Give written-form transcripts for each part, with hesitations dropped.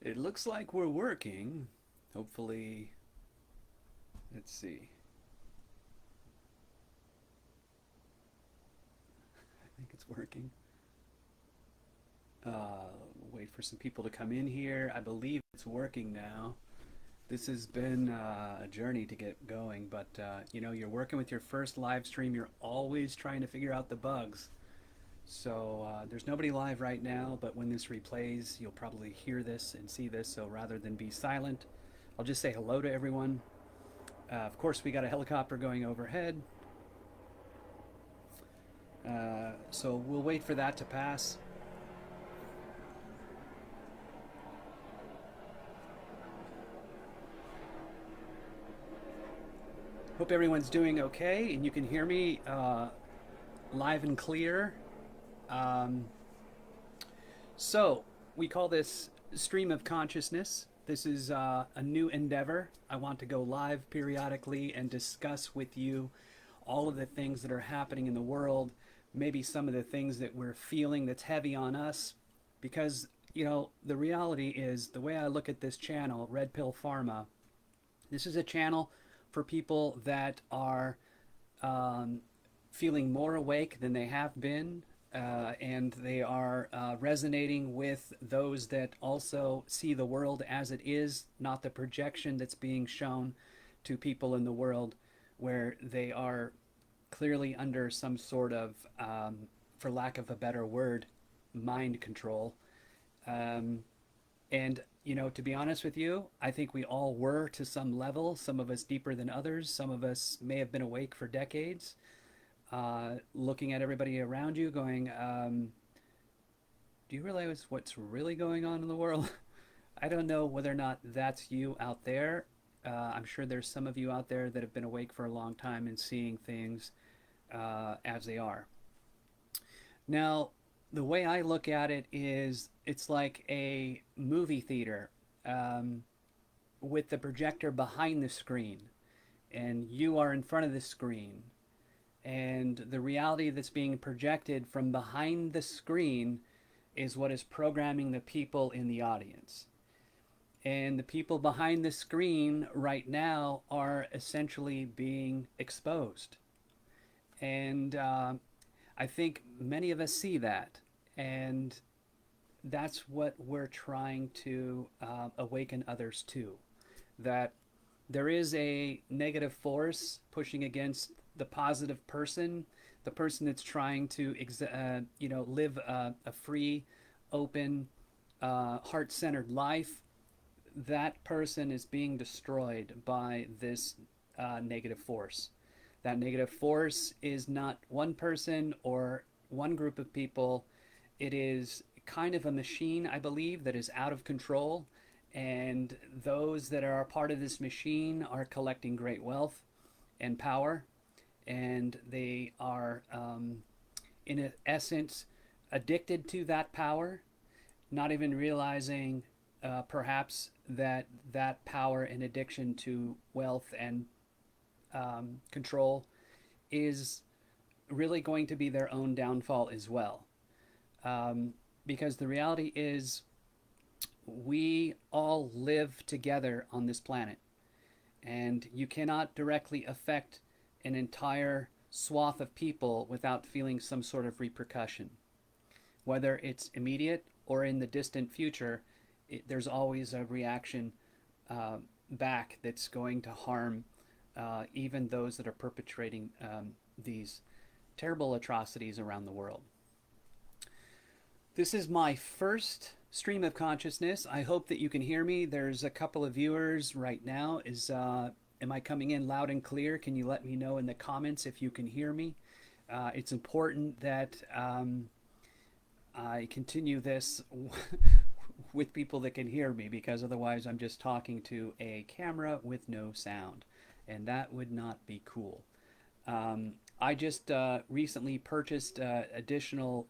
It looks like we're working. Hopefully, let's see. I think it's working. Wait for some people to come in here. I believe it's working now. This has been a journey to get going, but you're working with your first live stream. You're always trying to figure out the bugs. So there's nobody live right now, but when this replays, you'll probably hear this and see this. So rather than be silent, I'll just say hello to everyone. Of course, we got a helicopter going overhead. So we'll wait for that to pass. Hope everyone's doing okay and you can hear me live and clear. Um, so we call this stream of consciousness. This is a new endeavor. I want to go live periodically and discuss with you all of the things that are happening in the world, maybe some of the things that we're feeling that's heavy on us. Because, the reality is the way I look at this channel, Red Pill Pharma, this is a channel for people that are um, feeling more awake than they have been, and they are resonating with those that also see the world as it is, not the projection that's being shown to people in the world where they are clearly under some sort of, for lack of a better word, mind control. Um, and, to be honest with you, I think we all were to some level, some of us deeper than others. Some of us may have been awake for decades, looking at everybody around you, going, do you realize what's really going on in the world? I don't know whether or not that's you out there. I'm sure there's some of you out there that have been awake for a long time and seeing things as they are. Now, the way I look at it is it's like a movie theater um, with the projector behind the screen, and you are in front of the screen. And the reality that's being projected from behind the screen is what is programming the people in the audience. And the people behind the screen right now are essentially being exposed. And I think many of us see that. And that's what we're trying to awaken others to. That there is a negative force pushing against the positive person, the person that's trying to, live a free, open, heart-centered life. That person is being destroyed by this negative force. That negative force is not one person or one group of people. It is kind of a machine, I believe, that is out of control. And those that are a part of this machine are collecting great wealth and power. And they are, in essence, addicted to that power, not even realizing perhaps that that power and addiction to wealth and control is really going to be their own downfall as well. Because the reality is, we all live together on this planet, and you cannot directly affect an entire swath of people without feeling some sort of repercussion. Whether it's immediate or in the distant future, there's always a reaction back that's going to harm even those that are perpetrating these terrible atrocities around the world. This is my first stream of consciousness. I hope that you can hear me. There's a couple of viewers right now. Am I coming in loud and clear? Can you let me know in the comments if you can hear me? It's important that I continue this with people that can hear me, because otherwise I'm just talking to a camera with no sound, and that would not be cool. I just recently purchased additional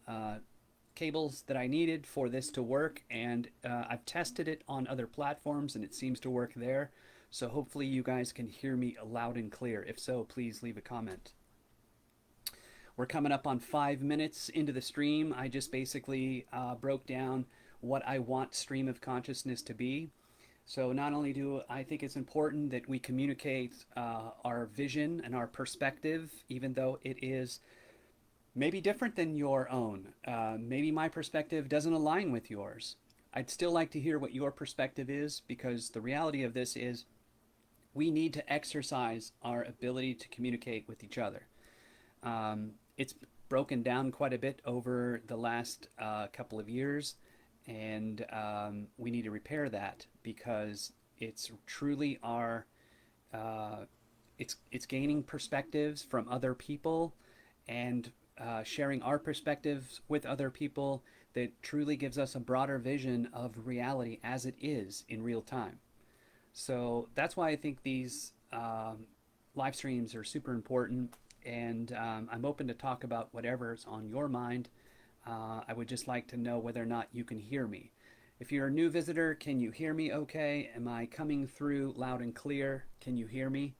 cables that I needed for this to work, and I've tested it on other platforms and it seems to work there. So hopefully you guys can hear me loud and clear. If so, please leave a comment. We're coming up on 5 minutes into the stream. I just basically broke down what I want stream of consciousness to be. So not only do I think it's important that we communicate our vision and our perspective, even though it is maybe different than your own. Maybe my perspective doesn't align with yours. I'd still like to hear what your perspective is, because the reality of this is we need to exercise our ability to communicate with each other. It's broken down quite a bit over the last couple of years, and we need to repair that, because it's truly our it's gaining perspectives from other people, and sharing our perspectives with other people that truly gives us a broader vision of reality as it is in real time. So that's why I think these live streams are super important, and I'm open to talk about whatever's on your mind. I would just like to know whether or not you can hear me. If you're a new visitor, can you hear me okay? Am I coming through loud and clear? Can you hear me?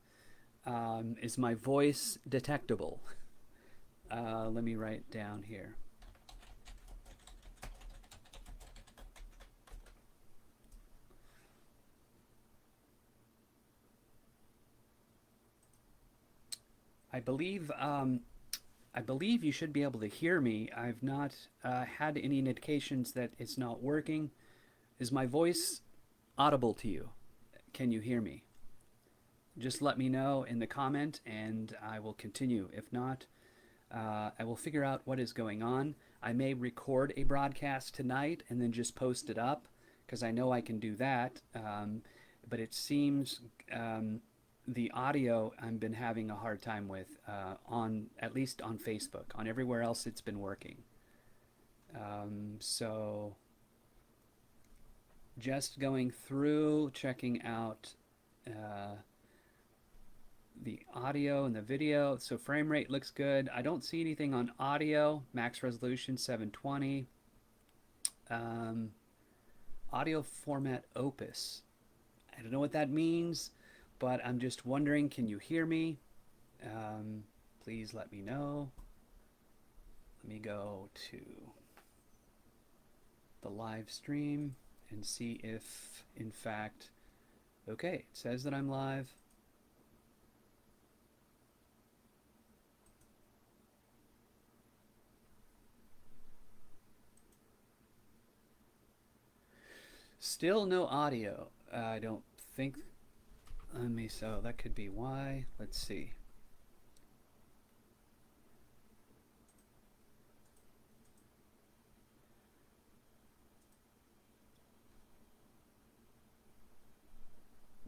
Is my voice detectable? Let me write down here. I believe I believe you should be able to hear me. I've not had any indications that it's not working. Is my voice audible to you? Can you hear me? Just let me know in the comment and I will continue. If not, I will figure out what is going on. I may record a broadcast tonight and then just post it up, because I know I can do that. But it seems the audio I've been having a hard time with, on at least on Facebook. On everywhere else, it's been working. So just going through, checking out the audio and the video. So frame rate looks good. I don't see anything on audio. Max resolution 720. Audio format Opus. I don't know what that means, but I'm just wondering, can you hear me? Please let me know. Let me go to the live stream and see if, in fact, okay, it says that I'm live. Still no audio. I don't think. So that could be why. Let's see.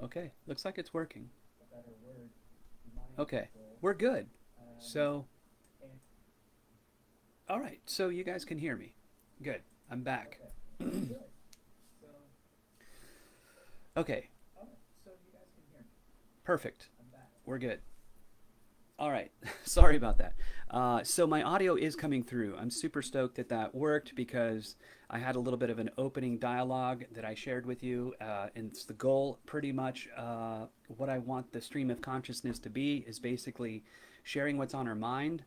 Okay, looks like it's working. Okay, we're good. So, all right, so you guys can hear me. Good, I'm back. Okay, perfect. We're good. All right, sorry about that. So my audio is coming through. I'm super stoked that that worked, because I had a little bit of an opening dialogue that I shared with you, and it's the goal. Pretty much what I want the stream of consciousness to be is basically sharing what's on our mind.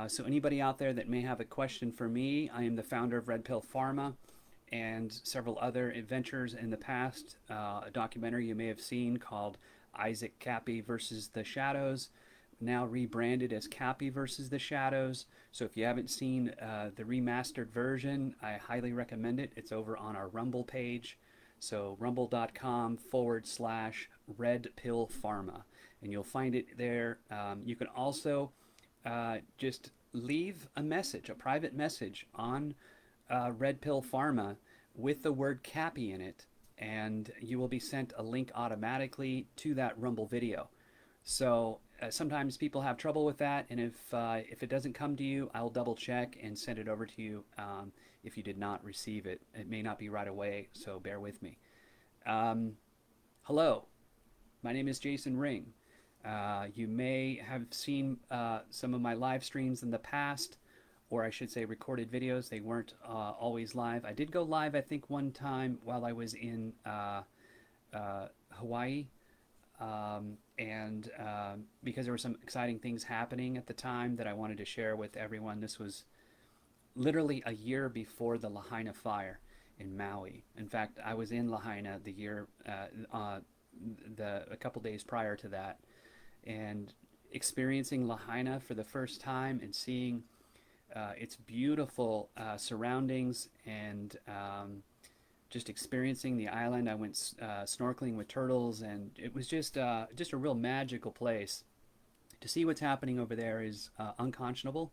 So anybody out there that may have a question for me, I am the founder of Red Pill Pharma and several other adventures in the past. A documentary you may have seen called Isaac Cappy versus the Shadows, now rebranded as Cappy versus the Shadows. So if you haven't seen the remastered version, I highly recommend it. It's over on our Rumble page. So rumble.com/Red Pill Pharma. And you'll find it there. You can also just leave a message, a private message on Red Pill Pharma with the word Cappy in it, and you will be sent a link automatically to that Rumble video. So sometimes people have trouble with that, and if it doesn't come to you, I'll double check and send it over to you. If you did not receive it, it may not be right away, so bear with me. Hello, my name is Jason Ring. You may have seen some of my live streams in the past, or I should say recorded videos. They weren't always live. I did go live, I think, one time while I was in Hawaii. Because there were some exciting things happening at the time that I wanted to share with everyone. This was literally a year before the Lahaina fire. in Maui. In fact, I was in Lahaina the year the a couple days prior to that, and experiencing Lahaina for the first time and seeing its beautiful surroundings and just experiencing the island. I went snorkeling with turtles, and it was just a real magical place. To see what's happening over there is unconscionable,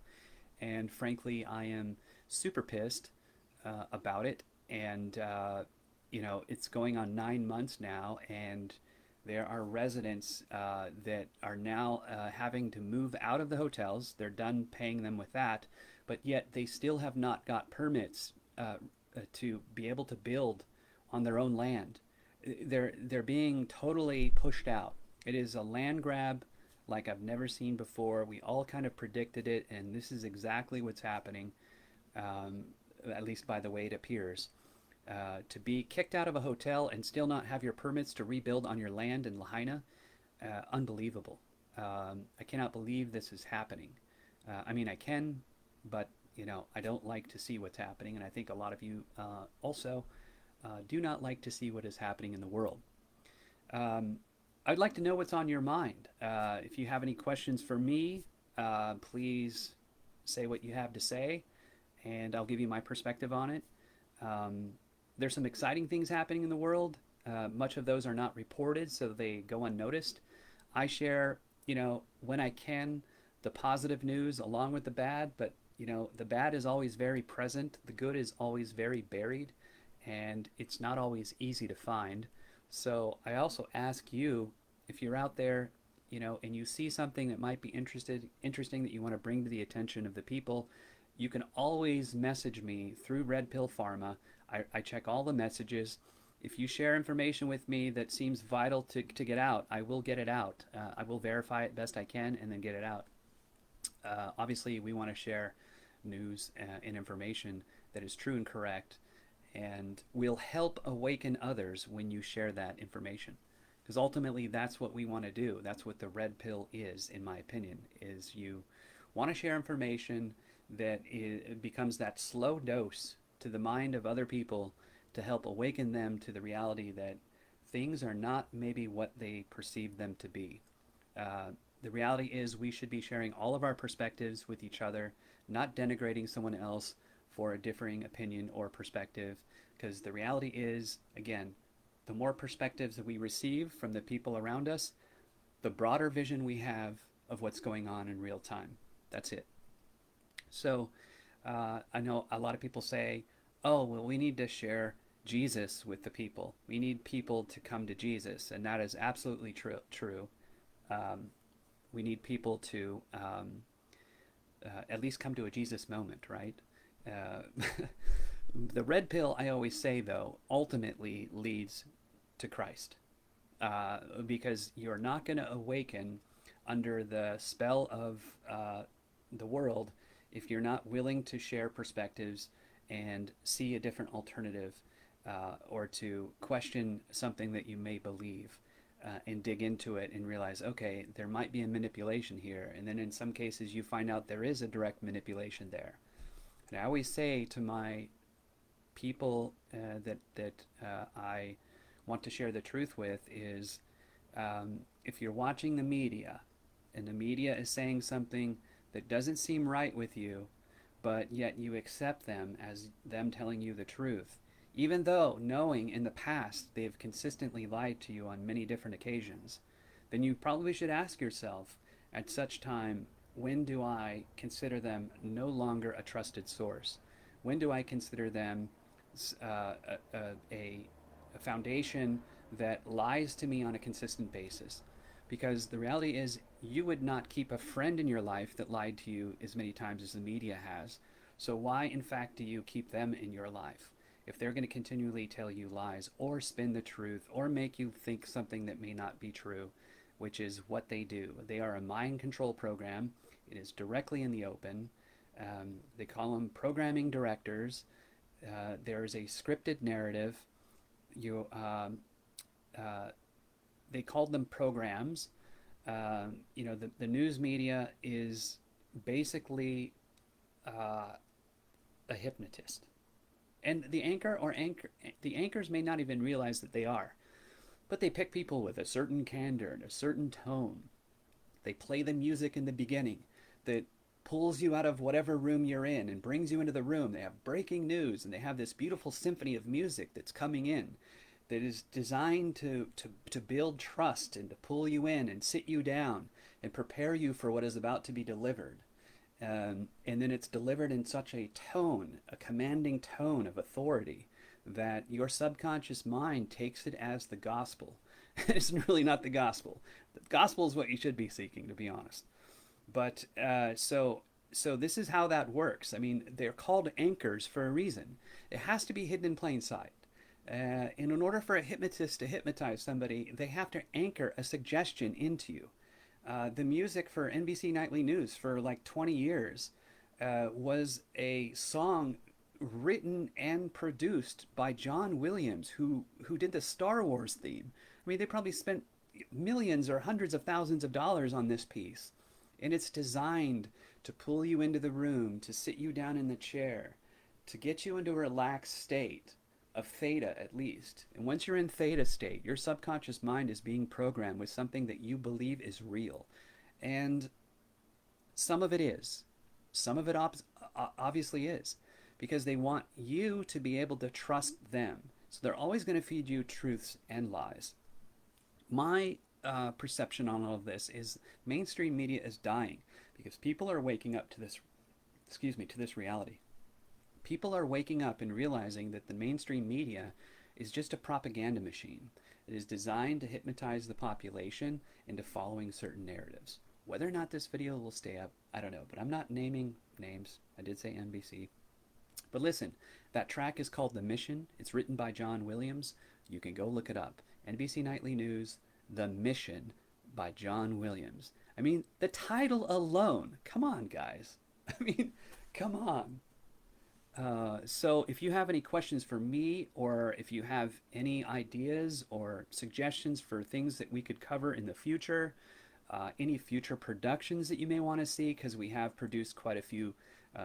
and frankly, I am super pissed about it. And it's going on 9 months now, and there are residents that are now having to move out of the hotels. They're done paying them with that, but yet they still have not got permits to be able to build on their own land. They're being totally pushed out. It is a land grab like I've never seen before. We all kind of predicted it, and this is exactly what's happening, um, at least by the way it appears. To be kicked out of a hotel and still not have your permits to rebuild on your land in Lahaina, unbelievable. I cannot believe this is happening. I mean, I can, but I don't like to see what's happening, and I think a lot of you also do not like to see what is happening in the world. Um, I'd like to know what's on your mind. If you have any questions for me, please say what you have to say, and I'll give you my perspective on it. Um, there's some exciting things happening in the world. Much of those are not reported, so they go unnoticed. I share, when I can, the positive news along with the bad, but the bad is always very present. The good is always very buried, and it's not always easy to find. So I also ask you, if you're out there, and you see something that might be interesting that you want to bring to the attention of the people, you can always message me through Red Pill Pharma. I check all the messages. If you share information with me that seems vital to get out, I will get it out. I will verify it best I can and then get it out. Obviously, we want to share news and information that is true and correct, and will help awaken others when you share that information. Because ultimately, that's what we want to do. That's what the red pill is, in my opinion, is you want to share information that becomes that slow dose to the mind of other people to help awaken them to the reality that things are not maybe what they perceive them to be. Uh, the reality is we should be sharing all of our perspectives with each other, not denigrating someone else for a differing opinion or perspective, because the reality is, again, the more perspectives that we receive from the people around us, the broader vision we have of what's going on in real time. That's it. So I know a lot of people say, oh, well, we need to share Jesus with the people. We need people to come to Jesus. And that is absolutely true. Um, we need people to at least come to a Jesus moment, right? Uh, the red pill, I always say, though, ultimately leads to Christ. Because you're not going to awaken under the spell of the world if you're not willing to share perspectives and see a different alternative, or to question something that you may believe, and dig into it and realize, okay, there might be a manipulation here. And then in some cases, you find out there is a direct manipulation there. And I always say to my people that I want to share the truth with is, if you're watching the media and the media is saying something that doesn't seem right with you, but yet you accept them as them telling you the truth, even though knowing in the past they've consistently lied to you on many different occasions, then you probably should ask yourself at such time, when do I consider them no longer a trusted source? When do I consider them a foundation that lies to me on a consistent basis? Because the reality is, you would not keep a friend in your life that lied to you as many times as the media has. So why, in fact, do you keep them in your life? If they're going to continually tell you lies or spin the truth or make you think something that may not be true, which is what they do. They are a mind control program. It is directly in the open. They call them programming directors. There is a scripted narrative. You, they called them programs. The news media is basically a hypnotist. And the anchors may not even realize that they are, but they pick people with a certain candor and a certain tone. They play the music in the beginning that pulls you out of whatever room you're in and brings you into the room. They have breaking news and they have this beautiful symphony of music that's coming in that is designed to build trust and to pull you in and sit you down and prepare you for what is about to be delivered. And then it's delivered in such a tone, a commanding tone of authority, that your subconscious mind takes it as the gospel. It's really not the gospel. The gospel is what you should be seeking, to be honest. But so this is how that works. I mean, they're called anchors for a reason. It has to be hidden in plain sight. And in order for a hypnotist to hypnotize somebody, they have to anchor a suggestion into you. The music for NBC Nightly News for like 20 years was a song written and produced by John Williams, who did the Star Wars theme. I mean, they probably spent millions or hundreds of thousands of dollars on this piece. And it's designed to pull you into the room, to sit you down in the chair, to get you into a relaxed state of theta at least. And once you're in theta state, your subconscious mind is being programmed with something that you believe is real. And some of it is. Some of it obviously is. Because they want you to be able to trust them. So they're always going to feed you truths and lies. My perception on all of this is mainstream media is dying because people are waking up to this, to this reality. People are waking up and realizing that the mainstream media is just a propaganda machine. It is designed to hypnotize the population into following certain narratives. Whether or not this video will stay up, I don't know, but I'm not naming names. I did say NBC. But listen, that track is called The Mission. It's written by John Williams. You can go look it up. NBC Nightly News, The Mission by John Williams. I mean, the title alone. Come on, guys. I mean, come on. So if you have any questions for me, or if you have any ideas or suggestions for things that we could cover in the future, any future productions that you may want to see, because we have produced quite a few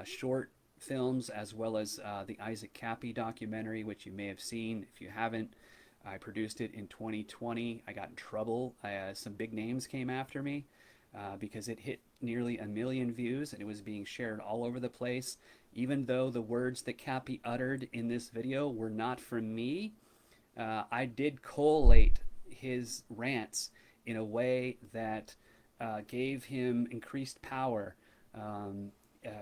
short films, as well as the Isaac Cappy documentary, which you may have seen. If you haven't, I produced it in 2020. I got in trouble. Some big names came after me because it hit nearly 1 million views and it was being shared all over the place. Even though the words that Cappy uttered in this video were not from me, I did collate his rants in a way that gave him increased power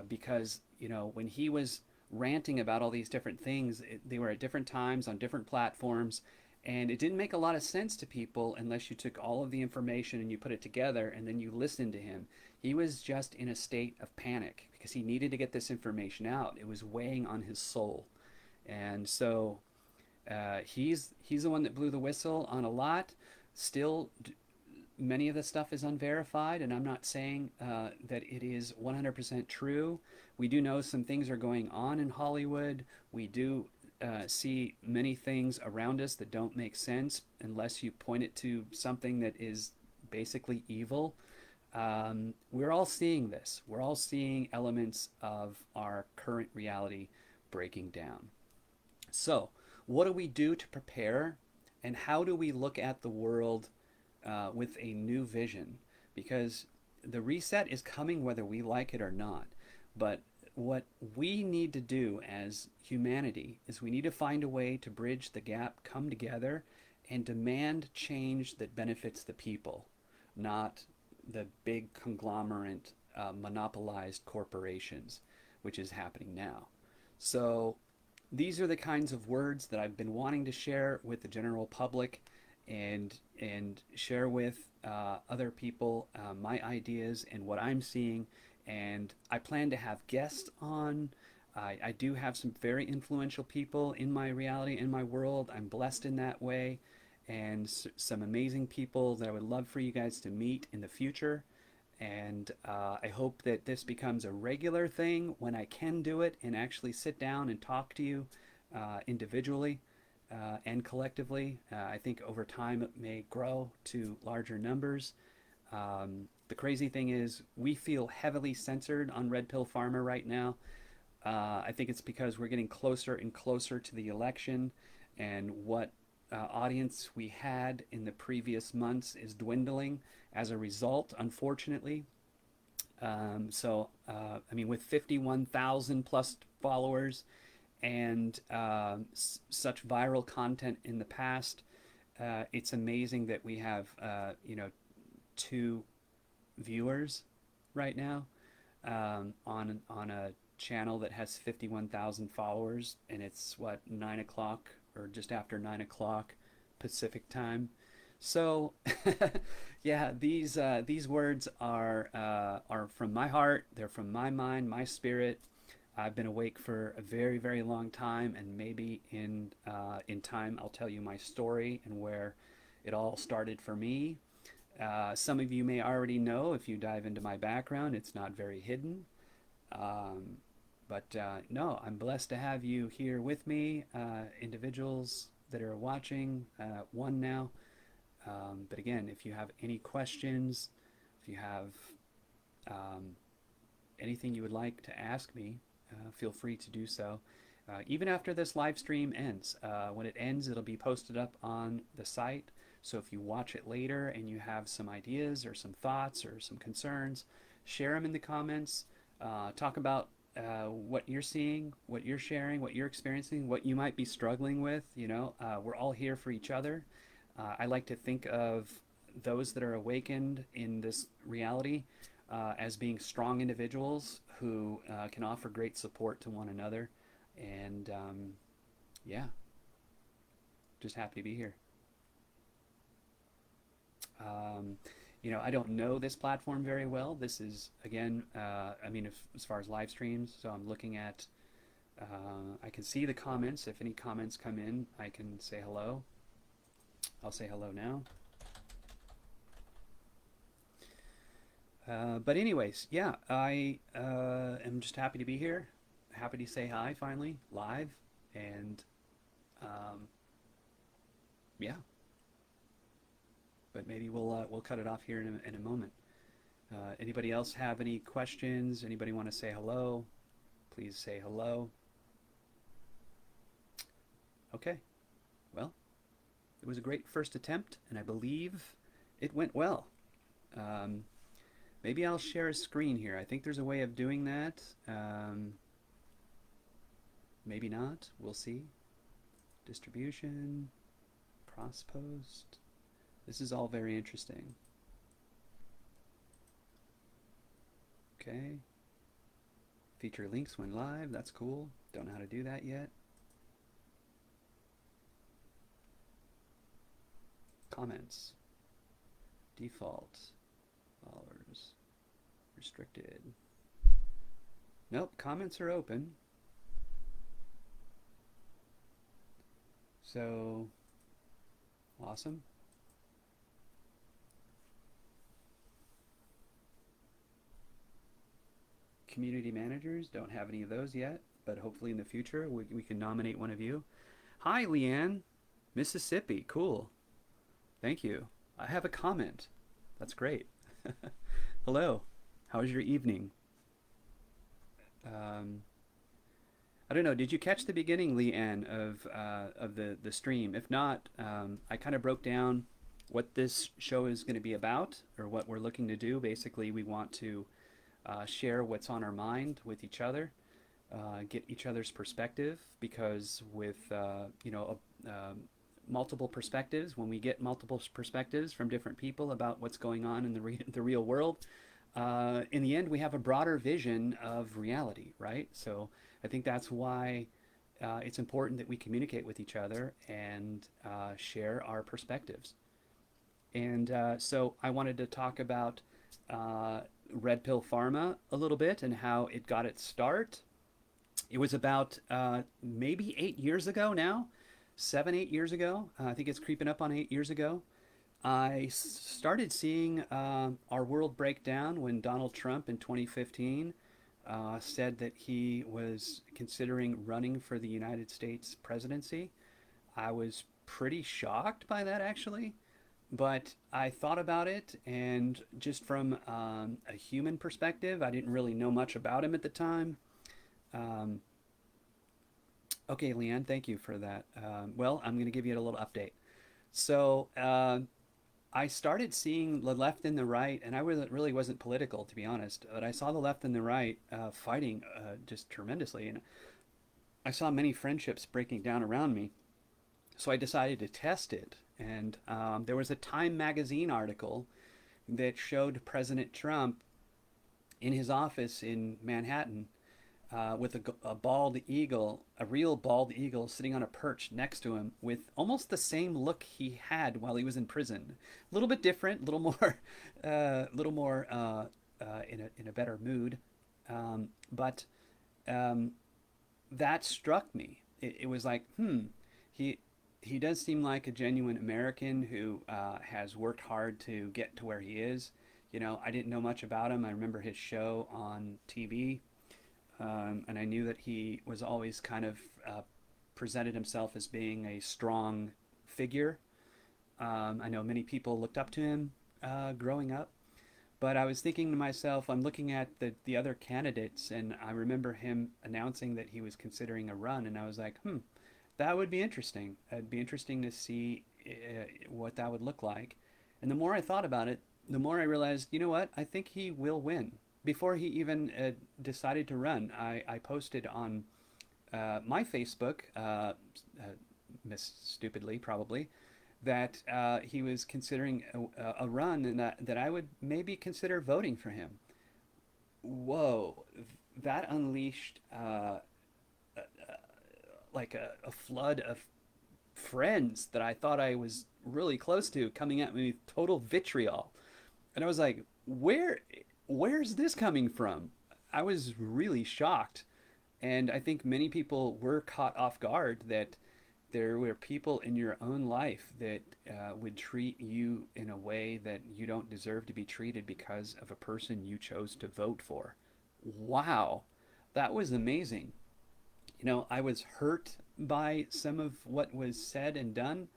because, you know, when he was ranting about all these different things, they were at different times on different platforms, and it didn't make a lot of sense to people unless you took all of the information and you put it together and then you listened to him. He was just in a state of panic because he needed to get this information out. It was weighing on his soul. And so he's the one that blew the whistle on a lot. Still, many of the stuff is unverified, and I'm not saying that it is 100% true. We do know some things are going on in Hollywood. We do see many things around us that don't make sense unless you point it to something that is basically evil. We're all seeing this. We're all seeing elements of our current reality breaking down. So, what do we do to prepare, and how do we look at the world with a new vision? Because the reset is coming whether we like it or not. But what we need to do as humanity is we need to find a way to bridge the gap, come together, and demand change that benefits the people, not the big conglomerate monopolized corporations, which is happening now. So these are the kinds of words that I've been wanting to share with the general public and share with other people my ideas and what I'm seeing. And I plan to have guests on. I do have some very influential people in my reality, in my world. I'm blessed in that way. And some amazing people that I would love for you guys to meet in the future. And I hope that this becomes a regular thing when I can do it and actually sit down and talk to you individually and collectively. I think over time it may grow to larger numbers. The crazy thing is we feel heavily censored on Red Pill Pharma right now. I think it's because we're getting closer and closer to the election, and what audience we had in the previous months is dwindling as a result, unfortunately. I mean, with 51,000 plus followers and such viral content in the past, it's amazing that we have, two viewers right now on a channel that has 51,000 followers, and it's what, 9 o'clock or just after 9 o'clock Pacific time. So, yeah, these words are from my heart. They're from my mind, my spirit. I've been awake for a very, very long time, and maybe in time I'll tell you my story and where it all started for me. Some of you may already know if you dive into my background. It's not very hidden. Um, but no, I'm blessed to have you here with me, individuals that are watching, one now. But again, if you have any questions, if you have um, anything you would like to ask me, feel free to do so. Even after this live stream ends. When it ends, it'll be posted up on the site. So if you watch it later and you have some ideas or some thoughts or some concerns, share them in the comments. Talk about what you're seeing, what you're sharing, what you're experiencing, what you might be struggling with. We're all here for each other. I like to think of those that are awakened in this reality as being strong individuals who can offer great support to one another. And yeah, just happy to be here. Um, I don't know this platform very well. This is, again, I mean, as far as live streams, so I'm looking at, I can see the comments. If any comments come in, I can say hello. I'll say hello now. But anyways, yeah, I am just happy to be here. Happy to say hi finally, live, and um, yeah. But maybe we'll cut it off here in a moment. Anybody else have any questions? Anybody want to say hello? Please say hello. Okay. Well, it was a great first attempt, and I believe it went well. Um, Maybe I'll share a screen here. I think there's a way of doing that. Maybe not. We'll see. Distribution, cross post. This is all very interesting. Okay. Feature links when live. That's cool. Don't know how to do that yet. Comments. Default. Followers. Restricted. Nope. Comments are open. So, awesome. Community managers, don't have any of those yet, but hopefully in the future we can nominate one of you. Hi, Leanne. Mississippi. Cool. Thank you. I have a comment. That's great. Hello. How was your evening? Um, I don't know. Did you catch the beginning, Leanne, of the stream? If not, I kind of broke down what this show is going to be about, or what we're looking to do. Basically, we want to share what's on our mind with each other, get each other's perspective, because with multiple perspectives, when we get multiple perspectives from different people about what's going on in the real world, in the end, we have a broader vision of reality, right? So I think that's why it's important that we communicate with each other and share our perspectives. And so I wanted to talk about Red Pill Pharma a little bit and how it got its start. It was about maybe 8 years ago now, 7, 8 years ago. I think it's creeping up on 8 years ago. I started seeing our world break down when Donald Trump in 2015 said that he was considering running for the United States presidency. I was pretty shocked by that, actually. But I thought about it, and just from a human perspective, I didn't really know much about him at the time. Um, okay, Leanne, thank you for that. Well, I'm going to give you a little update. So I started seeing the left and the right, and I really wasn't political, to be honest, but I saw the left and the right fighting just tremendously, and I saw many friendships breaking down around me. So I decided to test it, and there was a Time magazine article that showed President Trump in his office in Manhattan with a bald eagle, a real bald eagle, sitting on a perch next to him with almost the same look he had while he was in prison. A little bit different, a little more, little more in a better mood, but um, that struck me. It was like, he he does seem like a genuine American who has worked hard to get to where he is. You know, I didn't know much about him. I remember his show on TV, and I knew that he was always kind of presented himself as being a strong figure. I know many people looked up to him growing up, but I was thinking to myself, I'm looking at the other candidates, and I remember him announcing that he was considering a run, and I was like, that would be interesting. It'd be interesting to see what that would look like. And the more I thought about it, the more I realized, you know what? I think he will win. Before he even decided to run, I posted on my Facebook, miss stupidly probably, that he was considering a run and that I would maybe consider voting for him. Whoa, that unleashed like a flood of friends that I thought I was really close to coming at me with total vitriol. And I was like, where's this coming from? I was really shocked. And I think many people were caught off guard that there were people in your own life that would treat you in a way that you don't deserve to be treated because of a person you chose to vote for. Wow, that was amazing. You know, I was hurt by some of what was said and done,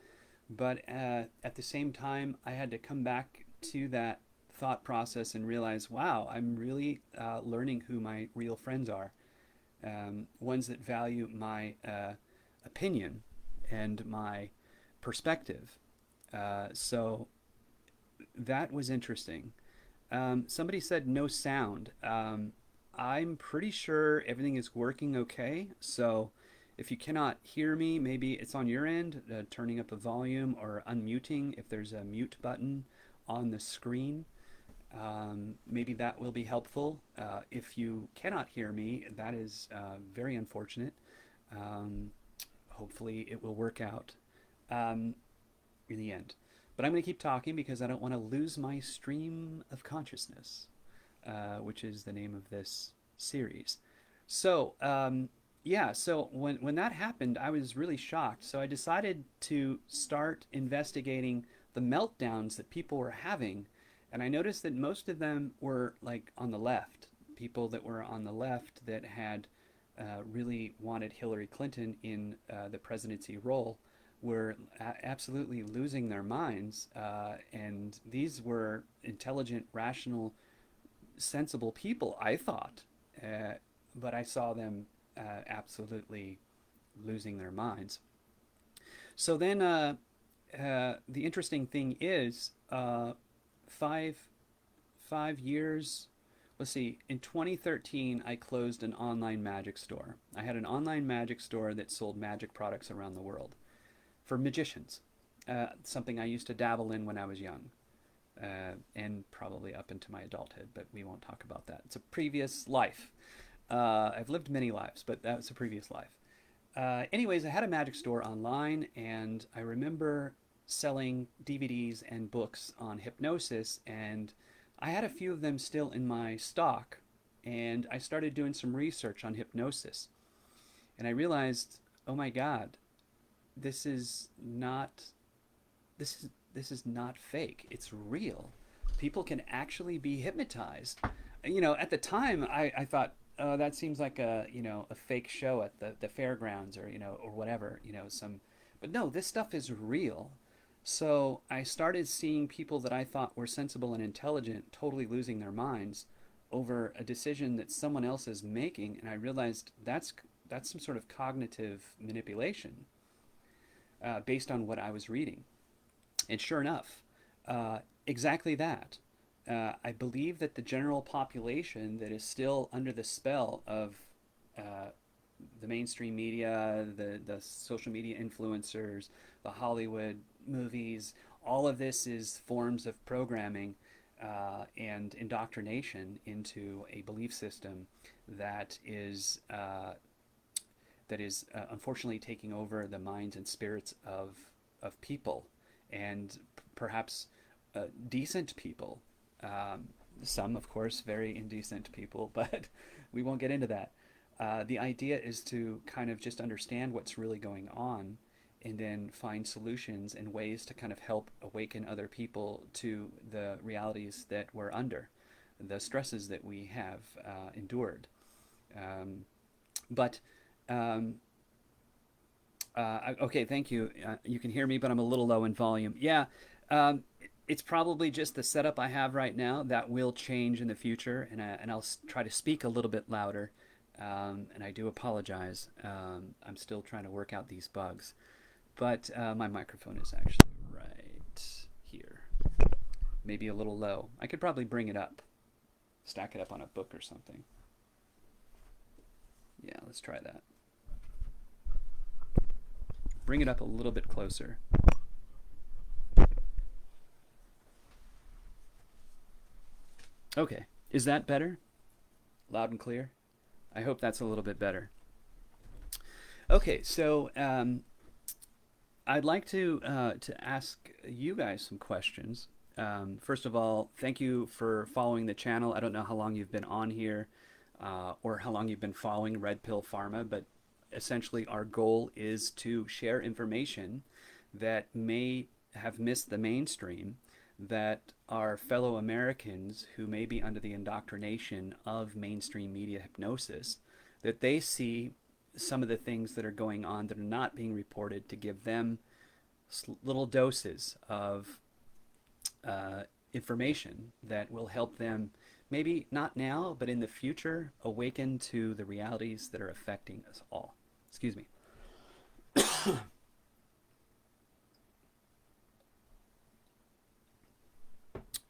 but at the same time, I had to come back to that thought process and realize, wow, I'm really learning who my real friends are. Ones that value my opinion and my perspective. So that was interesting. Somebody said no sound. I'm pretty sure everything is working okay. So if you cannot hear me, maybe it's on your end, turning up the volume or unmuting if there's a mute button on the screen. Maybe that will be helpful. If you cannot hear me, that is very unfortunate. Um, Hopefully, it will work out um, in the end. But I'm going to keep talking because I don't want to lose my stream of consciousness, which is the name of this series. So, yeah, so when that happened, I was really shocked. So I decided to start investigating the meltdowns that people were having. And I noticed that most of them were like on the left, people that were on the left that had really wanted Hillary Clinton in the presidency role were absolutely losing their minds. And these were intelligent, rational, sensible people, I thought. Uh, but I saw them absolutely losing their minds. So then the interesting thing is five 5 years. Let's see. In 2013, I closed an online magic store. I had an online magic store that sold magic products around the world for magicians. Something I used to dabble in when I was young, and probably up into my adulthood. But we won't talk about that. It's a previous life. I've lived many lives, but that was a previous life. Anyways, I had a magic store online, and I remember selling DVDs and books on hypnosis, and I had a few of them still in my stock, and I started doing some research on hypnosis, and I realized, oh my God, this is not this is not fake. It's real. People can actually be hypnotized. You know, at the time, I thought, oh, that seems like a fake show at the fairgrounds or or whatever, some. But no, this stuff is real. So I started seeing people that I thought were sensible and intelligent totally losing their minds over a decision that someone else is making, and I realized that's some sort of cognitive manipulation based on what I was reading. And sure enough, exactly that. I believe that the general population that is still under the spell of uh, the mainstream media, the social media influencers, the Hollywood movies, all of this is forms of programming and indoctrination into a belief system that is unfortunately taking over the minds and spirits of people, and perhaps decent people. Some, of course, very indecent people, but we won't get into that. The idea is to kind of just understand what's really going on and then find solutions and ways to kind of help awaken other people to the realities that we're under, the stresses that we have endured. Um, but um, okay, thank you. You can hear me, but I'm a little low in volume. Yeah, um, it's probably just the setup I have right now that will change in the future, and I'll try to speak a little bit louder. And I do apologize. I'm still trying to work out these bugs, but my microphone is actually right here. Maybe a little low. I could probably bring it up, stack it up on a book or something. Yeah, let's try that. Bring it up a little bit closer. Okay, is that better? Loud and clear? I hope that's a little bit better. Okay, so I'd like to ask you guys some questions. First of all, thank you for following the channel. I don't know how long you've been on here or how long you've been following Red Pill Pharma, but essentially our goal is to share information that may have missed the mainstream, that our fellow Americans who may be under the indoctrination of mainstream media hypnosis, that they see some of the things that are going on that are not being reported, to give them little doses of information that will help them, maybe not now, but in the future, awaken to the realities that are affecting us all. Excuse me.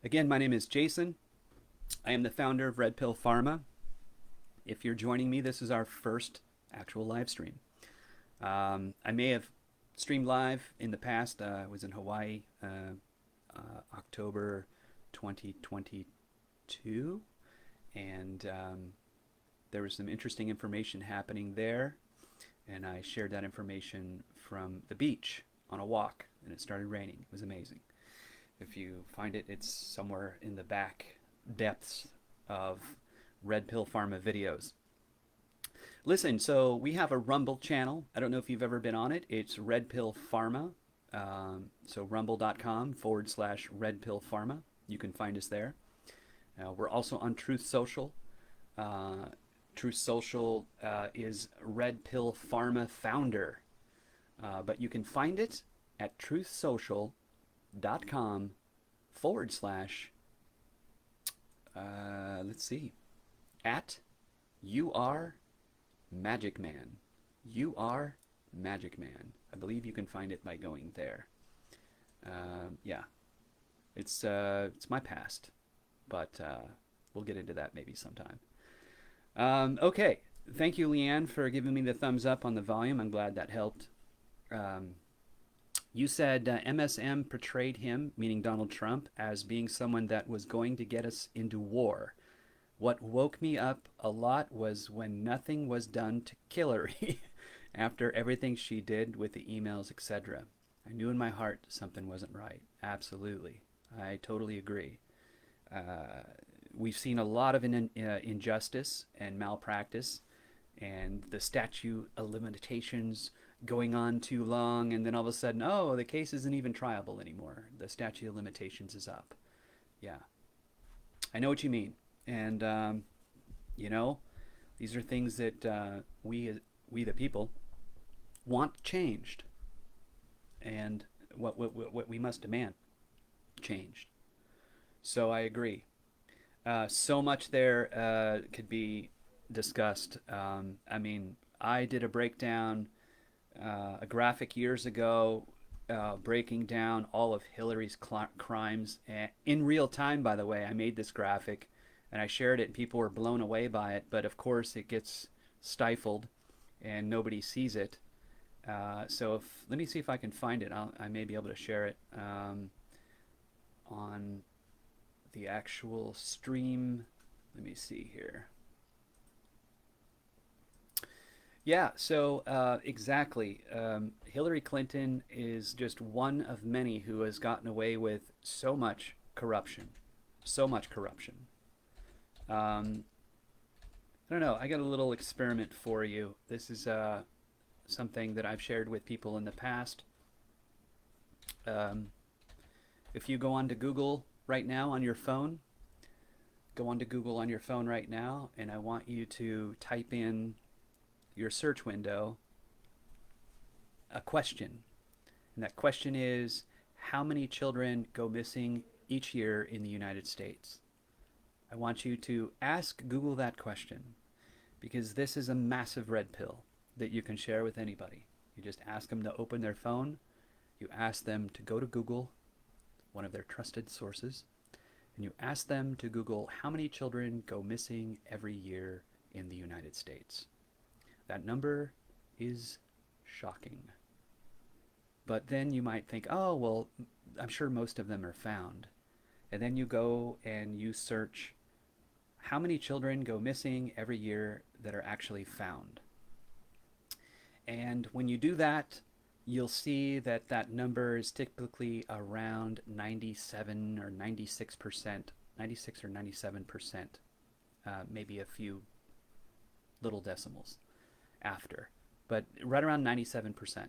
Again, my name is Jason. I am the founder of Red Pill Pharma. If you're joining me, this is our first actual live stream. I may have streamed live in the past. I was in Hawaii, October 2022, and there was some interesting information happening there, and I shared that information from the beach on a walk, and it started raining. It was amazing. If you find it, it's somewhere in the back depths of Red Pill Pharma videos. Listen, so we have a Rumble channel. I don't know if you've ever been on it. It's Red Pill Pharma. So rumble.com/Red Pill Pharma. You can find us there. We're also on Truth Social. Truth Social is Red Pill Pharma Founder. But you can find it at truthsocial.com/ let's see, at you are Magic Man. You are Magic Man. I believe you can find it by going there. Yeah, it's my past, but we'll get into that maybe sometime. Okay, thank you, Leanne, for giving me the thumbs up on the volume. I'm glad that helped. You said MSM portrayed him, meaning Donald Trump, as being someone that was going to get us into war. What woke me up a lot was when nothing was done to Hillary after everything she did with the emails, etc. I knew in my heart something wasn't right. Absolutely. I totally agree. We've seen a lot of injustice and malpractice, and the statute of limitations going on too long, and then all of a sudden, oh, the case isn't even triable anymore. The statute of limitations is up. Yeah. I know what you mean. And, you know, these are things that we the people want changed, and what we must demand changed. So I agree. So much there could be discussed. I mean, I did a breakdown, a graphic years ago, breaking down all of Hillary's crimes in real time. By the way, I made this graphic and I shared it, and people were blown away by it. But of course, it gets stifled and nobody sees it. So let me see if I can find it. I may be able to share it on the actual stream. Let me see here. Yeah, so exactly. Hillary Clinton is just one of many who has gotten away with so much corruption. So much corruption. Um, I don't know. I got a little experiment for you. This is something that I've shared with people in the past. Um, if you go onto Google right now on your phone, go onto Google on your phone right now, and I want you to type in your search window a question. And that question is, how many children go missing each year in the United States? I want you to ask Google that question because this is a massive red pill that you can share with anybody. You just ask them to open their phone, you ask them to go to Google, one of their trusted sources, and you ask them to Google how many children go missing every year in the United States. That number is shocking. But then you might think, oh, well, I'm sure most of them are found. And then you go and you search how many children go missing every year that are actually found. And when you do that, you'll see that that number is typically around 97 or 96%, 96 or 97%, maybe a few little decimals after, but right around 97%.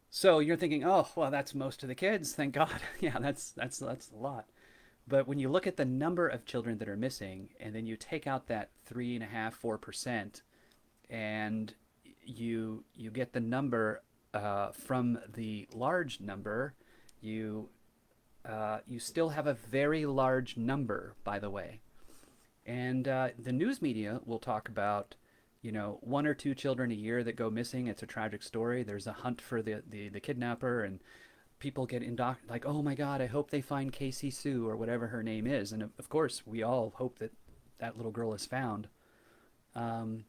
So you're thinking, oh, well, that's most of the kids. Thank God. Yeah, that's a lot. But when you look at the number of children that are missing, and then you take out that 3.5, 4%, and you get the number from the large number, you you still have a very large number, by the way. And the news media will talk about, you know, one or two children a year that go missing. It's a tragic story. There's a hunt for the kidnapper, and people get like, oh my God, I hope they find Casey Sue or whatever her name is. And of course, we all hope that that little girl is found. Um,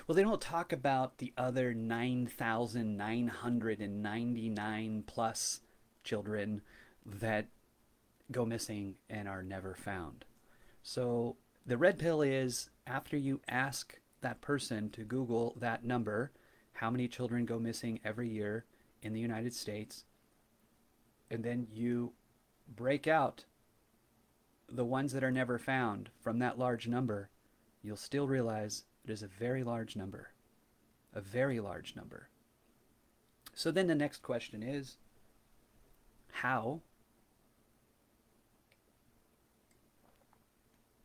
well, they don't talk about the other 9,999 plus children that go missing and are never found. So the red pill is after you ask that person to Google that number, how many children go missing every year in the United States, and then you break out the ones that are never found from that large number, you'll still realize it is a very large number. A very large number. So then the next question is, how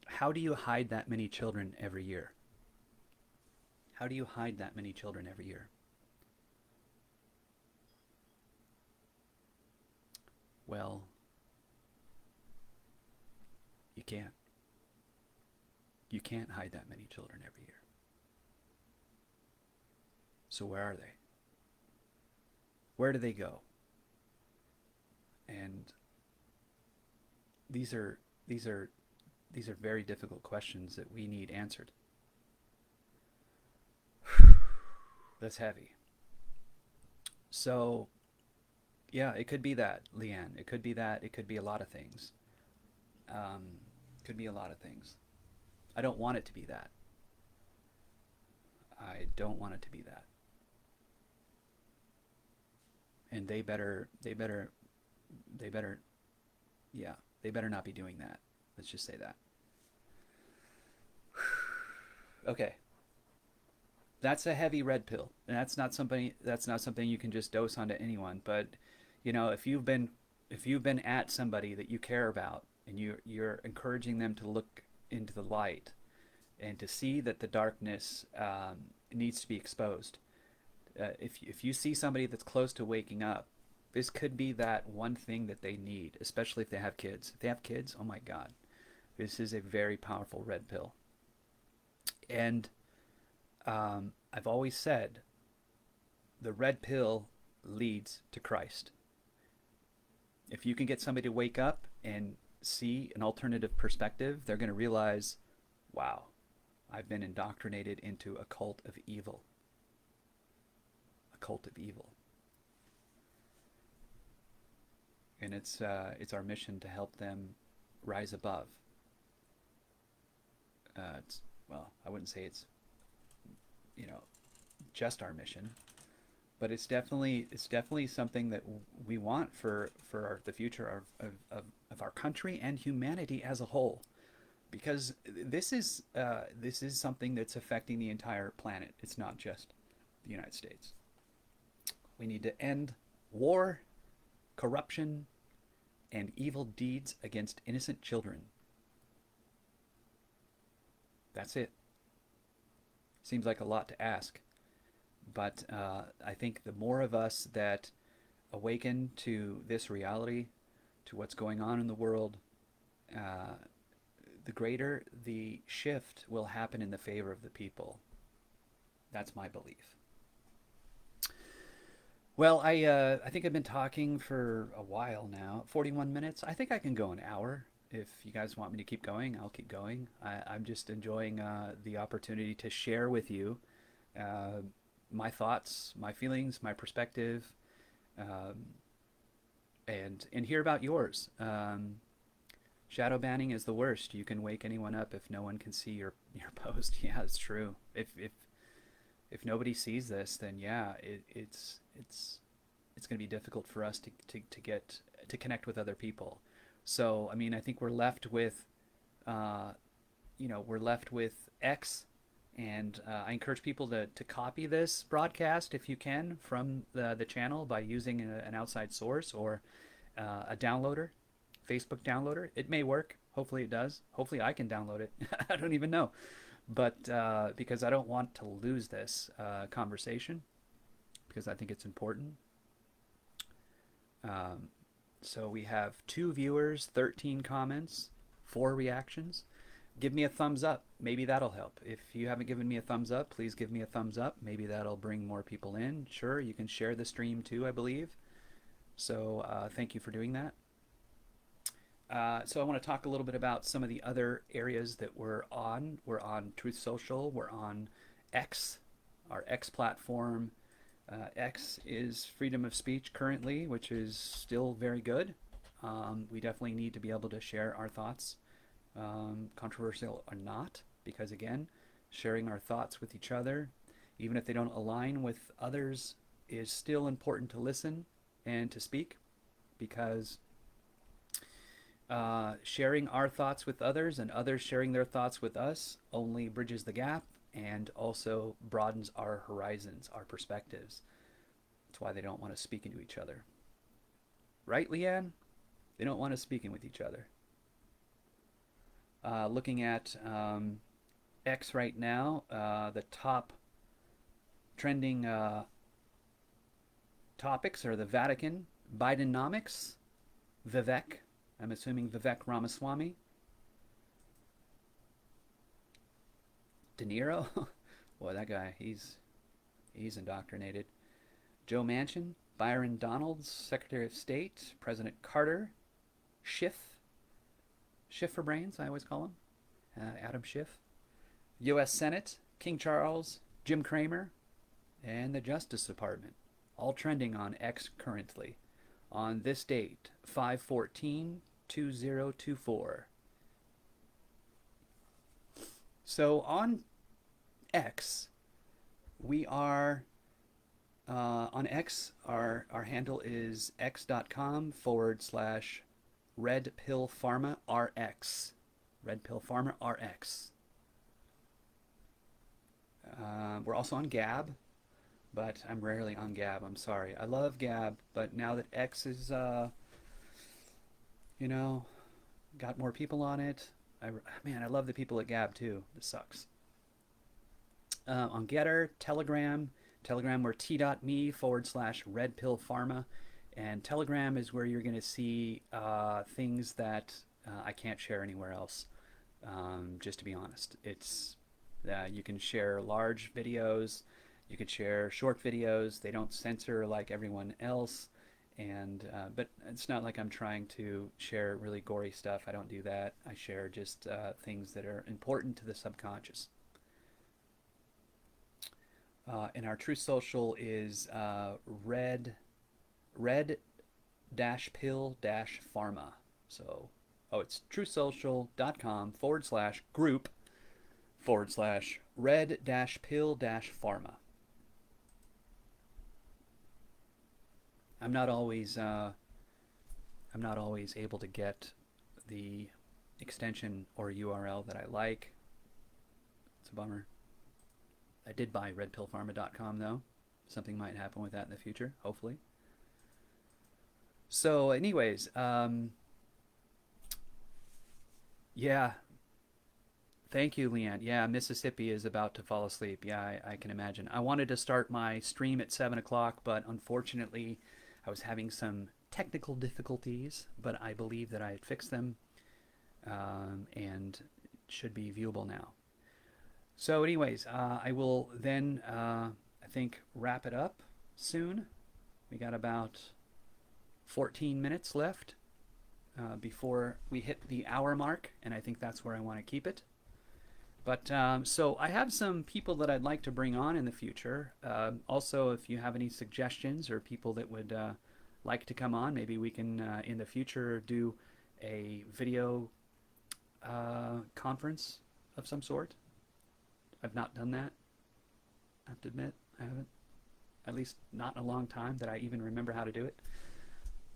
how do you hide that many children every year? How do you hide that many children every year? Well, you can't. You can't hide that many children every year. So where are they? Where do they go? And these are these are these are very difficult questions that we need answered. That's heavy. So, yeah, it could be that, Leanne. It could be that. It could be a lot of things. Um, could be a lot of things. I don't want it to be that. I don't want it to be that. And they better, yeah, they better not be doing that. Let's just say that. Okay, that's a heavy red pill, and that's not something you can just dose onto anyone. But you know, if you've been at somebody that you care about, and you're encouraging them to look into the light and to see that the darkness needs to be exposed. If you see somebody that's close to waking up, this could be that one thing that they need, especially if they have kids. If they have kids, oh my God, This is a very powerful red pill. And I've always said the red pill leads to Christ. If you can get somebody to wake up and see an alternative perspective, they're going to realize, wow, I've been indoctrinated into a cult of evil. A cult of evil. And it's our mission to help them rise above. It's, well, I wouldn't say it's, you know, just our mission, but it's definitely something that we want for the future of our country and humanity as a whole, because this is something that's affecting the entire planet. It's not just the United States. We need to end war, corruption, and evil deeds against innocent children. That's it. Seems like a lot to ask, but I think the more of us that awaken to this reality, to what's going on in the world, uh, the greater the shift will happen in the favor of the people. That's my belief. Well, I think I've been talking for a while now. 41 minutes. I think I can go an hour. If you guys want me to keep going, I'll keep going. I'm just enjoying the opportunity to share with you uh, my thoughts, my feelings, my perspective, um, and hear about yours. Shadow banning is the worst. You can wake anyone up if no one can see your post. Yeah, it's true. If nobody sees this, then yeah, it's going to be difficult for us to get to connect with other people. So I mean, I think we're left with, uh, we're left with X, and I encourage people to copy this broadcast if you can from the channel by using an outside source or a downloader, Facebook downloader. It may work. Hopefully it does. Hopefully I can download it. I don't even know, but because I don't want to lose this conversation, because I think it's important. Um, so we have 2 viewers, 13 comments, 4 reactions. Give me a thumbs up. Maybe that'll help. If you haven't given me a thumbs up, please give me a thumbs up. Maybe that'll bring more people in. Sure, you can share the stream too, I believe. So thank you for doing that. So I want to talk a little bit about some of the other areas that we're on. We're on Truth Social. We're on X, our X platform. X is freedom of speech currently, which is still very good. We definitely need to be able to share our thoughts, controversial or not, because again, sharing our thoughts with each other, even if they don't align with others, is still important to listen and to speak, because sharing our thoughts with others and others sharing their thoughts with us only bridges the gap and also broadens our horizons, our perspectives. That's why they don't want to speak into each other. Right, Leanne? They don't want to speak in with each other. Looking at X right now, the top trending topics are the Vatican, Bidenomics, Vivek. I'm assuming Vivek Ramaswamy, De Niro. Boy, that guy, he's indoctrinated. Joe Manchin, Byron Donalds, Secretary of State, President Carter, Schiff for brains, I always call him, Adam Schiff, U.S. Senate, King Charles, Jim Cramer, and the Justice Department, all trending on X currently. On this date, 5/14/2024. So on X, we are on X. Our handle is x.com/Red Pill Pharma RX. Red Pill Pharma RX. We're also on Gab, but I'm rarely on Gab. I'm sorry. I love Gab, but now that X is, you know, got more people on it. Man, I love the people at Gab too. This sucks. On Getter, Telegram, we're t.me/Red Pill Pharma. And Telegram is where you're going to see things that I can't share anywhere else. Just to be honest, it's you can share large videos, you could share short videos. They don't censor like everyone else, and but it's not like I'm trying to share really gory stuff. I don't do that. I share just things that are important to the subconscious. And our true social is red dash pill dash pharma. So, oh, it's truesocial.com/group /red dash pill dash pharma. I'm not always I'm not always able to get the extension or URL that I like. It's a bummer. I did buy redpillpharma.com though. Something might happen with that in the future, hopefully. So, anyways, yeah, thank you, Leanne. Yeah, Mississippi is about to fall asleep. Yeah, I can imagine. I wanted to start my stream at 7 o'clock, but unfortunately, I was having some technical difficulties. But I believe that I had fixed them, and it should be viewable now. So, anyways, I will then, I think, wrap it up soon. We got about 14 minutes left before we hit the hour mark, and I think that's where I want to keep it. But so I have some people that I'd like to bring on in the future. Also, if you have any suggestions or people that would like to come on, maybe we can in the future do a video conference of some sort. I've not done that. I have to admit, I haven't. At least not in a long time that I even remember how to do it.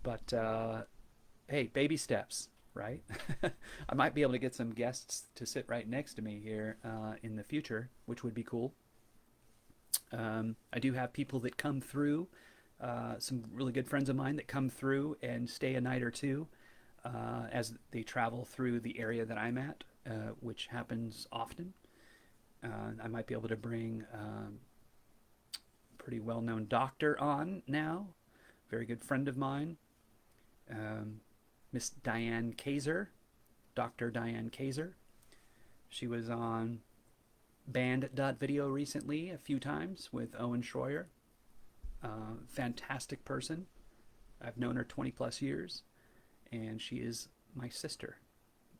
But hey, baby steps, right? I might be able to get some guests to sit right next to me here in the future, which would be cool. I do have people that come through, some really good friends of mine that come through and stay a night or two as they travel through the area that I'm at, which happens often. I might be able to bring a pretty well known doctor on now, very good friend of mine, Miss Diane Kaiser, Dr. Diane Kaiser. She was on Band.video recently a few times with Owen Schroyer. Fantastic person. I've known her 20 plus years, and she is my sister.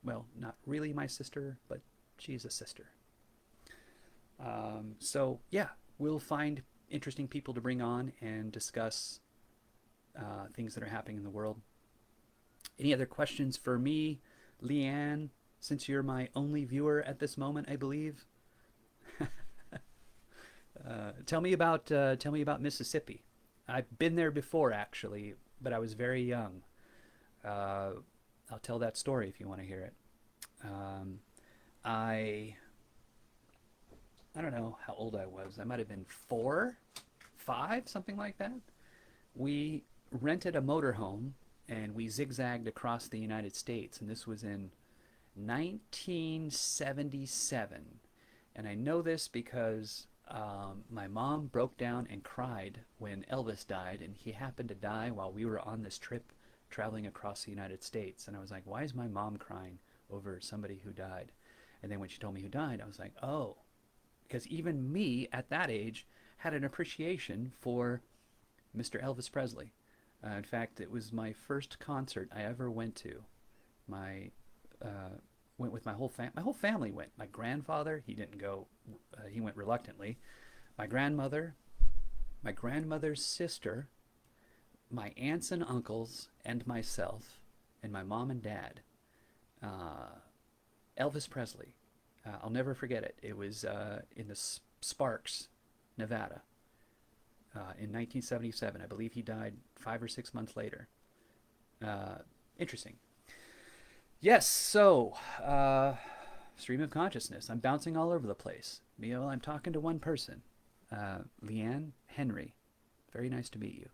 Well, not really my sister, but she's a sister. So, yeah, we'll find interesting people to bring on and discuss things that are happening in the world. Any other questions for me, Leanne, since you're my only viewer at this moment, I believe? Tell me about Mississippi. I've been there before, actually, but I was very young. Uh, I'll tell that story if you want to hear it. Um, I I don't know how old I was. I might have been 4, 5, something like that. We rented a motorhome and we zigzagged across the United States, and this was in 1977. And I know this because my mom broke down and cried when Elvis died, and he happened to die while we were on this trip traveling across the United States. And I was like, why is my mom crying over somebody who died? And then when she told me who died, I was like, oh, because even me at that age had an appreciation for Mr. Elvis Presley. In fact, it was my first concert I ever went to. My went with my whole family. My whole family went. My grandfather, he didn't go. He went reluctantly. My grandmother, my grandmother's sister, my aunts and uncles, and myself, and my mom and dad. Uh, Elvis Presley. I'll never forget it. It was in the Sparks, Nevada, in 1977. I believe he died 5 or 6 months later. Uh, Interesting. Yes, so stream of consciousness. I'm bouncing all over the place. I'm talking to one person. Leanne Henry. Very nice to meet you.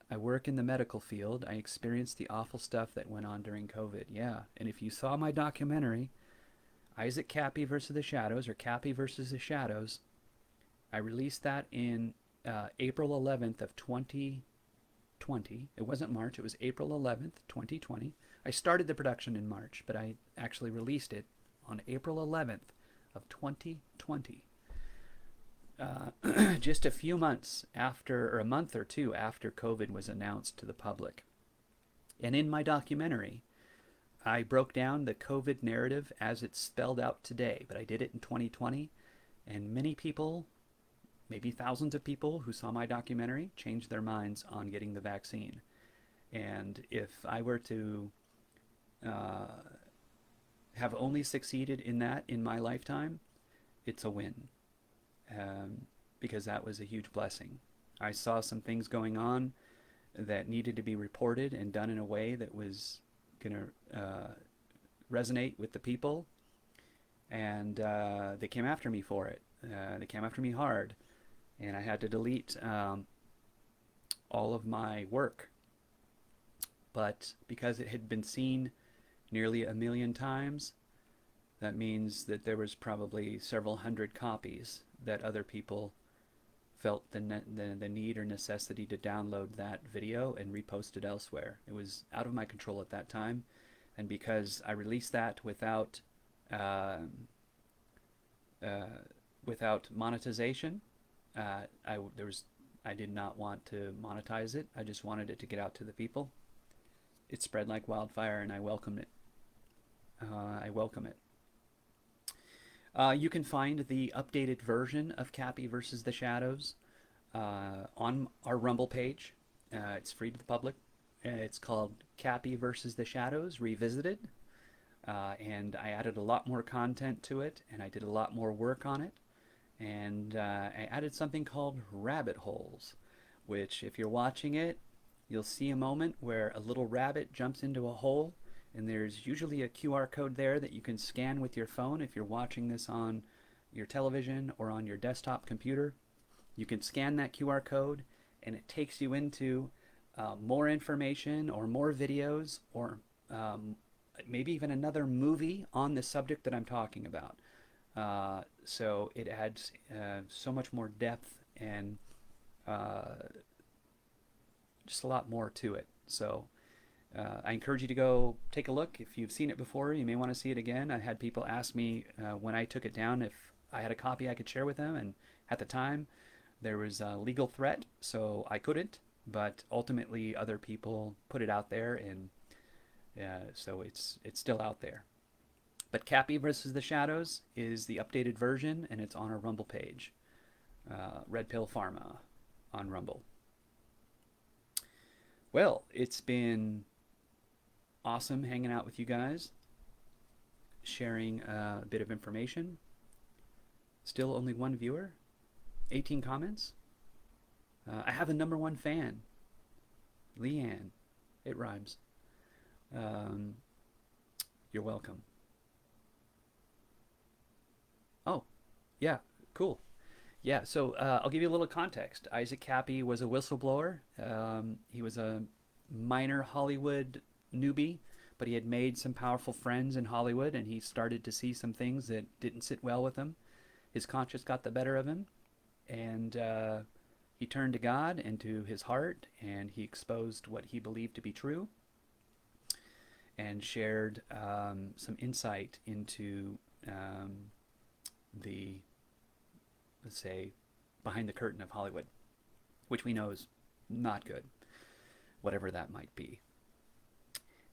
I work in the medical field. I experienced the awful stuff that went on during COVID. Yeah, and if you saw my documentary, Isaac Cappy versus the Shadows, or Cappy versus the Shadows, I released that in April 11th of 2020. It wasn't March, it was April 11th, 2020. I started the production in March, but I actually released it on April 11th of 2020. Just a few months after, or a month or two after COVID was announced to the public. And in my documentary, I broke down the COVID narrative as it's spelled out today, but I did it in 2020. And many people, maybe thousands of people who saw my documentary, changed their minds on getting the vaccine. And if I were to uh, have only succeeded in that in my lifetime, it's a win. Because that was a huge blessing. I saw some things going on that needed to be reported and done in a way that was going to resonate with the people, and they came after me for it. They came after me hard, and I had to delete all of my work. But because it had been seen nearly a million times, that means that there was probably several hundred copies that other people felt the need or necessity to download that video and repost it elsewhere. It was out of my control at that time, and because I released that uh, without monetization, I did not want to monetize it. I just wanted it to get out to the people. It spread like wildfire, and I welcomed it. I welcome it. You can find the updated version of Cappy versus the Shadows on our Rumble page. It's free to the public. It's called Cappy versus the Shadows Revisited. And I added a lot more content to it, and I did a lot more work on it. And I added something called rabbit holes, which, if you're watching it, you'll see a moment where a little rabbit jumps into a hole, and there's usually a QR code there that you can scan with your phone if you're watching this on your television or on your desktop computer. You can scan that QR code, and it takes you into more information or more videos, or maybe even another movie on the subject that I'm talking about. So it adds so much more depth and just a lot more to it. So I encourage you to go take a look. If you've seen it before, you may want to see it again. I had people ask me when I took it down if I had a copy I could share with them, and at the time there was a legal threat, so I couldn't. But ultimately, other people put it out there, and so it's still out there. But Cappy versus the Shadows is the updated version, and it's on our Rumble page. Red Pill Pharma on Rumble. Well, it's been awesome hanging out with you guys, sharing a bit of information. Still only one viewer, 18 comments. I have a number one fan, Leanne. It rhymes. You're welcome. Oh, yeah, cool. Yeah, so I'll give you a little context. Isaac Cappy was a whistleblower. He was a minor Hollywood newbie, but he had made some powerful friends in Hollywood, and he started to see some things that didn't sit well with him. His conscience got the better of him, and he turned to God and to his heart, and he exposed what he believed to be true, and shared some insight into the, let's say, behind the curtain of Hollywood, which we know is not good, whatever that might be.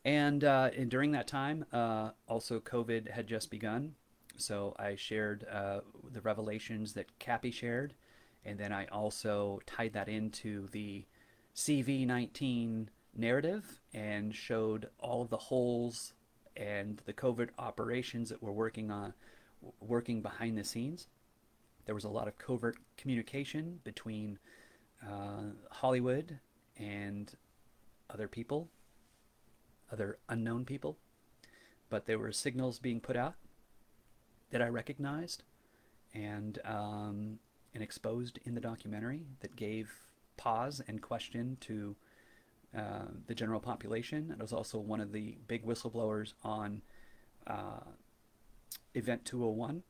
And during that time, also COVID had just begun, so I shared the revelations that Cappy shared, and then I also tied that into the CV-19 narrative and showed all of the holes and the covert operations that we're working behind the scenes. There was a lot of covert communication between Hollywood and other people, other unknown people, but there were signals being put out that I recognized and exposed in the documentary that gave pause and question to the general population. I was also one of the big whistleblowers on Event 201.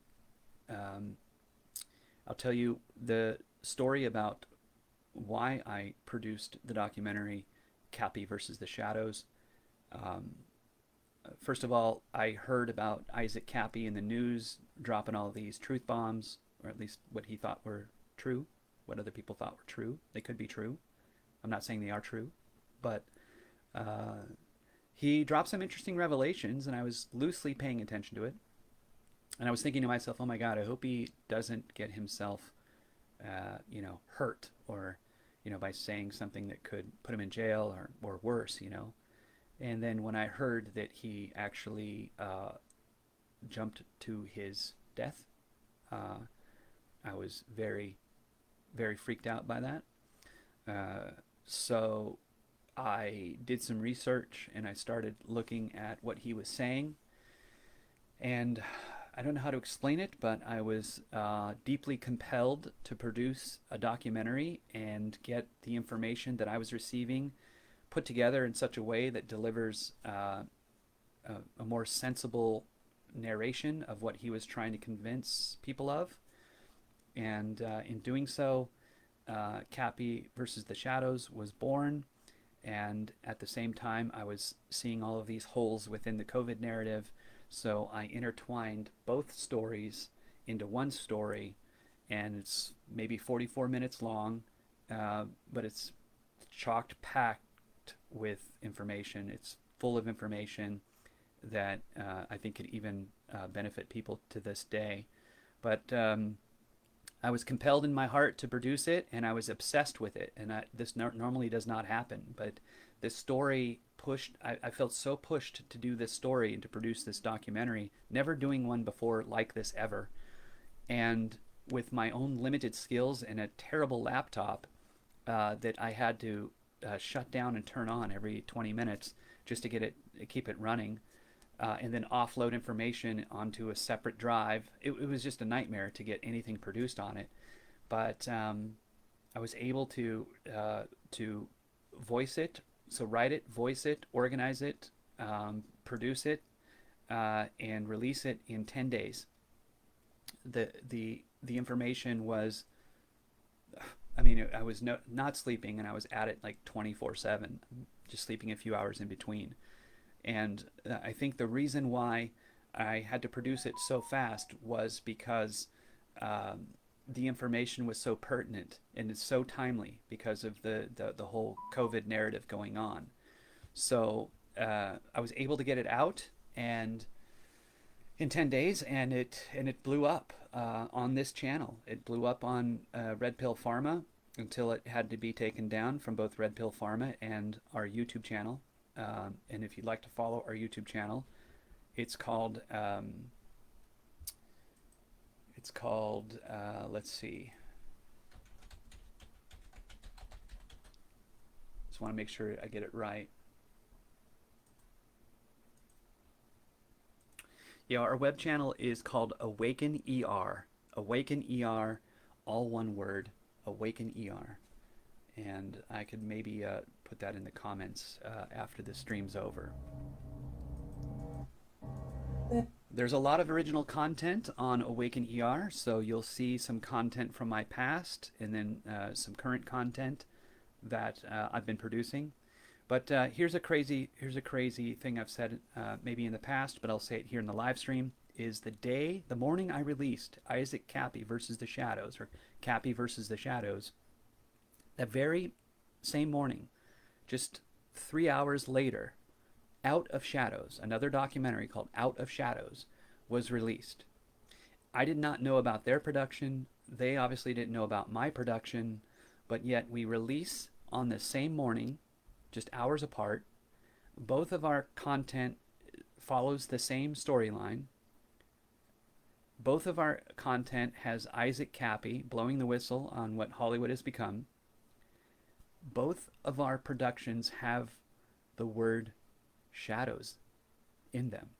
I'll tell you the story about why I produced the documentary Cappy versus the Shadows. First of all, I heard about Isaac Cappy in the news dropping all these truth bombs, or at least what he thought were true, what other people thought were true. They could be true. I'm not saying they are true, but uh, he dropped some interesting revelations, and I was loosely paying attention to it. And I was thinking to myself, oh my God, I hope he doesn't get himself, hurt or, by saying something that could put him in jail or worse. And then when I heard that he actually jumped to his death, uh, I was very, very freaked out by that. So I did some research and I started looking at what he was saying. And I don't know how to explain it, but I was deeply compelled to produce a documentary and get the information that I was receiving put together in such a way that delivers a more sensible narration of what he was trying to convince people of. And in doing so, Cappy versus the Shadows was born. And at the same time, I was seeing all of these holes within the COVID narrative. So I intertwined both stories into one story, and it's maybe 44 minutes long, but it's chocked packed with information. It's full of information that I think could even benefit people to this day. But I was compelled in my heart to produce it, and I was obsessed with it. And this normally does not happen, but this story pushed. I felt so pushed to do this story and to produce this documentary. Never doing one before like this ever, and with my own limited skills and a terrible laptop that I had to shut down and turn on every 20 minutes just to keep it running, and then offload information onto a separate drive. It was just a nightmare to get anything produced on it. But I was able to voice it, so write it, voice it, organize it, produce it, and release it in 10 days. The information was, I mean, I was not sleeping, and I was at it like 24/7, just sleeping a few hours in between. And I think the reason why I had to produce it so fast was because the information was so pertinent and it's so timely because of the whole COVID narrative going on. So I was able to get it out and in 10 days, and it blew up on this channel. It blew up on Red Pill Pharma until it had to be taken down from both Red Pill Pharma and our YouTube channel. And if you'd like to follow our YouTube channel, it's called let's see. Just want to make sure I get it right. Yeah, our web channel is called Awaken ER. Awaken ER, all one word. Awaken ER. And I could maybe put that in the comments after the stream's over. There's a lot of original content on Awaken ER, so you'll see some content from my past and then some current content that I've been producing. But here's a crazy thing I've said maybe in the past, but I'll say it here in the live stream. Is the morning I released Isaac Cappy versus the Shadows, or Cappy versus the Shadows, that very same morning, just 3 hours later, Out of Shadows, another documentary called Out of Shadows, was released. I did not know about their production. They obviously didn't know about my production, but yet we release on the same morning, just hours apart. Both of our content follows the same storyline. Both of our content has Isaac Cappy blowing the whistle on what Hollywood has become. Both of our productions have the word shadows in them.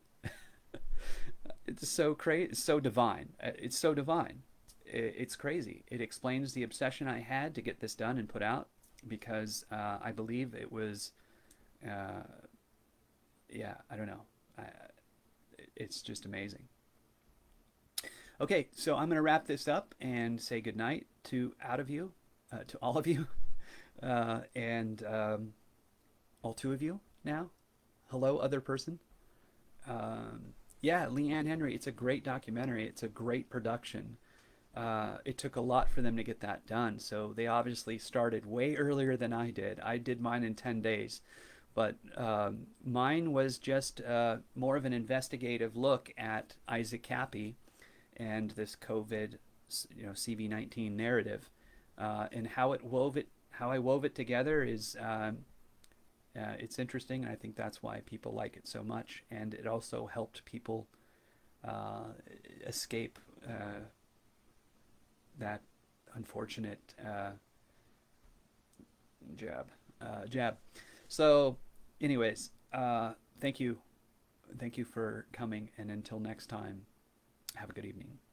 It's so crazy. It's so divine. It's so divine. It's crazy. It explains the obsession I had to get this done and put out, because I believe it was, yeah, I don't know. It's just amazing. Okay, so I'm going to wrap this up and say goodnight to all of you, and all two of you now. Hello, other person. Yeah, Leanne Henry. It's a great documentary. It's a great production. It took a lot for them to get that done. So they obviously started way earlier than I did. I did mine in 10 days. But mine was just more of an investigative look at Isaac Cappy and this COVID, CV-19 narrative, and how I wove it together is it's interesting, and I think that's why people like it so much. And it also helped people uh, escape that unfortunate jab. So, anyways, thank you for coming, and until next time, have a good evening.